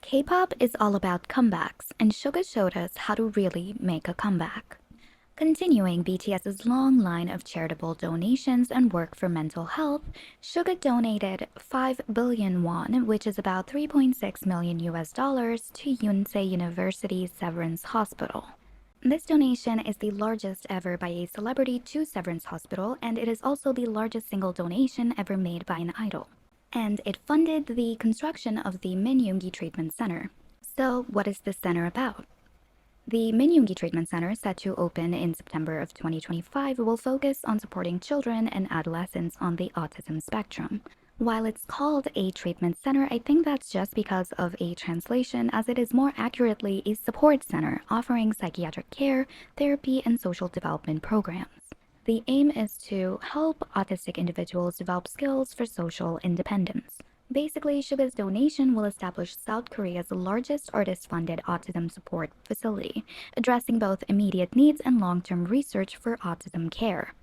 K-pop is all about comebacks, and Suga showed us how to really make a comeback. Continuing BTS's long line of charitable donations and work for mental health, Suga donated 5 billion won, which is about 3.6 million US dollars, to Yonsei University's Severance Hospital. This donation is the largest ever by a celebrity to Severance Hospital, and it is also the largest single donation ever made by an idol. And it funded the construction of the Min Treatment Center. So, what is this center about? The Min Treatment Center, set to open in September of 2025, will focus on supporting children and adolescents on the autism spectrum. While it's called a treatment center, I think that's just because of a translation, as it is more accurately a support center offering psychiatric care, therapy, and social development programs. The aim is to help autistic individuals develop skills for social independence. Basically, Suga's donation will establish South Korea's largest artist-funded autism support facility, addressing both immediate needs and long-term research for autism care.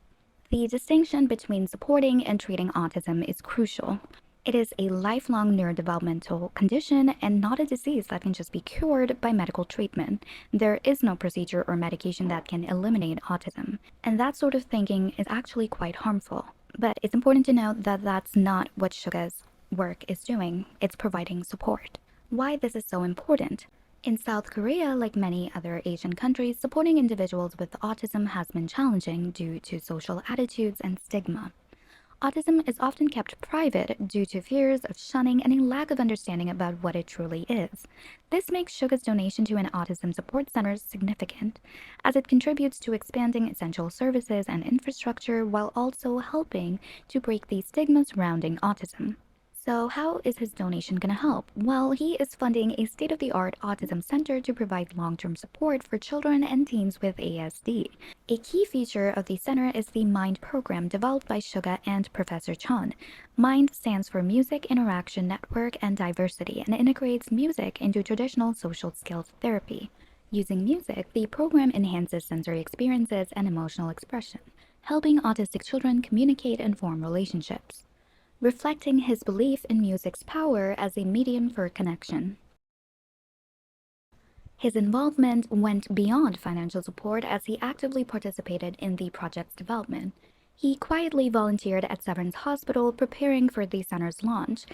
The distinction between supporting and treating autism is crucial. It is a lifelong neurodevelopmental condition and not a disease that can just be cured by medical treatment. There is no procedure or medication that can eliminate autism, and that sort of thinking is actually quite harmful. But it's important to note that that's not what Suga's work is doing. It's providing support. Why this is so important? In South Korea, like many other Asian countries, supporting individuals with autism has been challenging due to social attitudes and stigma. Autism is often kept private due to fears of shunning and a lack of understanding about what it truly is. This makes Suga's donation to an autism support center significant, as it contributes to expanding essential services and infrastructure while also helping to break the stigma surrounding autism. So how is his donation going to help? Well, he is funding a state-of-the-art autism center to provide long-term support for children and teens with ASD. A key feature of the center is the MIND program developed by Suga and Professor Chun. MIND stands for Music Interaction Network and Diversity and integrates music into traditional social skills therapy. Using music, the program enhances sensory experiences and emotional expression, helping autistic children communicate and form relationships, reflecting his belief in music's power as a medium for connection. His involvement went beyond financial support as he actively participated in the project's development. He quietly volunteered at Severance Hospital preparing for the center's launch,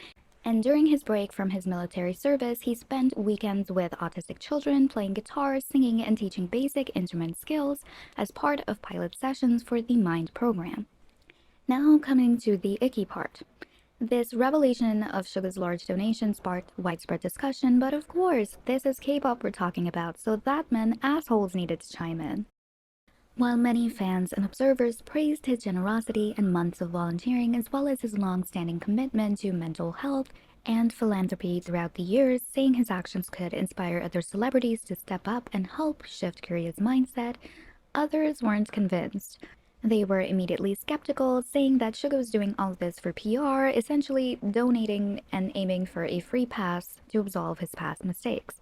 and during his break from his military service, he spent weekends with autistic children playing guitar, singing, and teaching basic instrument skills as part of pilot sessions for the MIND program. Now coming to the icky part. This revelation of Suga's large donation sparked widespread discussion, but of course, this is K-pop we're talking about, so that meant assholes needed to chime in. While many fans and observers praised his generosity and months of volunteering, as well as his long-standing commitment to mental health and philanthropy throughout the years, saying his actions could inspire other celebrities to step up and help shift Korea's mindset, others weren't convinced. They were immediately skeptical, saying that Suga was doing all of this for PR, essentially donating and aiming for a free pass to absolve his past mistakes.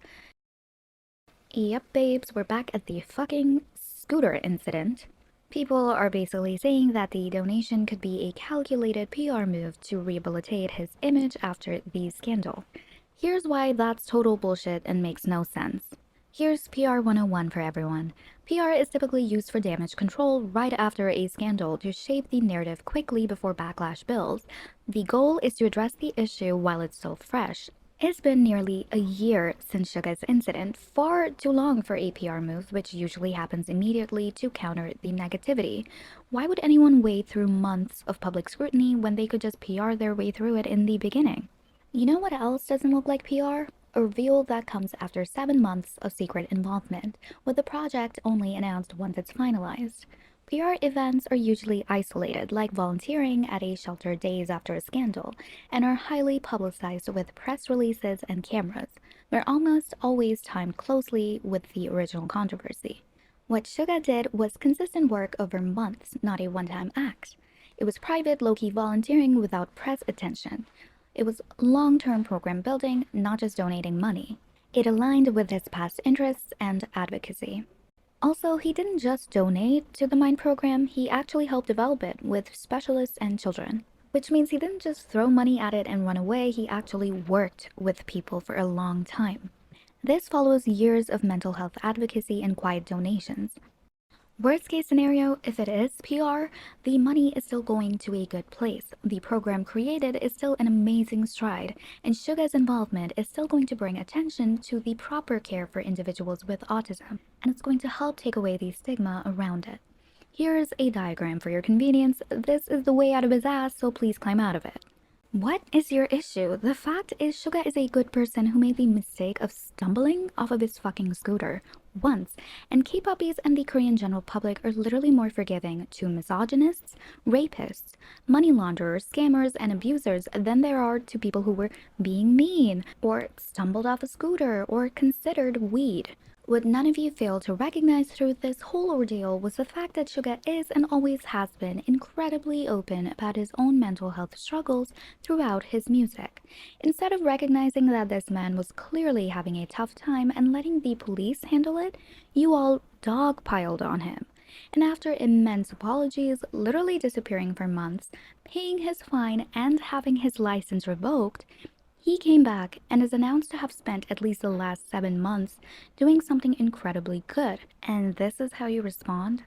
Yep, babes, we're back at the fucking scooter incident. People are basically saying that the donation could be a calculated PR move to rehabilitate his image after the scandal. Here's why that's total bullshit and makes no sense. Here's PR 101 for everyone. PR is typically used for damage control right after a scandal to shape the narrative quickly before backlash builds. The goal is to address the issue while it's still fresh. It's been nearly a year since Suga's incident, far too long for a PR move, which usually happens immediately to counter the negativity. Why would anyone wait through months of public scrutiny when they could just PR their way through it in the beginning? You know what else doesn't look like PR? A reveal that comes after 7 months of secret involvement, with the project only announced once it's finalized. PR events are usually isolated, like volunteering at a shelter days after a scandal, and are highly publicized with press releases and cameras. They're almost always timed closely with the original controversy. What Suga did was consistent work over months, not a one-time act. It was private, low-key volunteering without press attention. It was long-term program building, not just donating money. It aligned with his past interests and advocacy. Also, he didn't just donate to the MIND program, he actually helped develop it with specialists and children. Which means he didn't just throw money at it and run away, he actually worked with people for a long time. This follows years of mental health advocacy and quiet donations. Worst case scenario, if it is PR, the money is still going to a good place. The program created is still an amazing stride, and Suga's involvement is still going to bring attention to the proper care for individuals with autism, and it's going to help take away the stigma around it. Here's a diagram for your convenience. This is the way out of his ass, so please climb out of it. What is your issue? The fact is, Suga is a good person who made the mistake of stumbling off of his fucking scooter once, and K-poppies and the Korean general public are literally more forgiving to misogynists, rapists, money launderers, scammers, and abusers than there are to people who were being mean, or stumbled off a scooter, or considered weed. What none of you failed to recognize through this whole ordeal was the fact that Suga is and always has been incredibly open about his own mental health struggles throughout his music. Instead of recognizing that this man was clearly having a tough time and letting the police handle it, you all dogpiled on him. And after immense apologies, literally disappearing for months, paying his fine, and having his license revoked, he came back and is announced to have spent at least the last 7 months doing something incredibly good. And this is how you respond?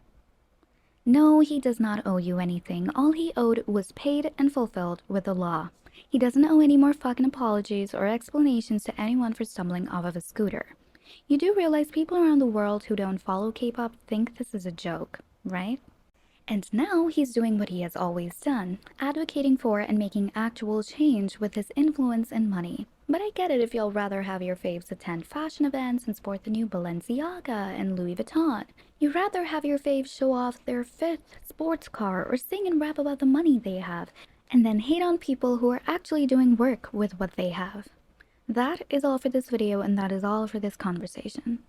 No, he does not owe you anything. All he owed was paid and fulfilled with the law. He doesn't owe any more fucking apologies or explanations to anyone for stumbling off of a scooter. You do realize people around the world who don't follow K-pop think this is a joke, right? And now he's doing what he has always done, advocating for and making actual change with his influence and money. But I get it if y'all rather have your faves attend fashion events and sport the new Balenciaga and Louis Vuitton. You'd rather have your faves show off their fifth sports car or sing and rap about the money they have, and then hate on people who are actually doing work with what they have. That is all for this video, and that is all for this conversation.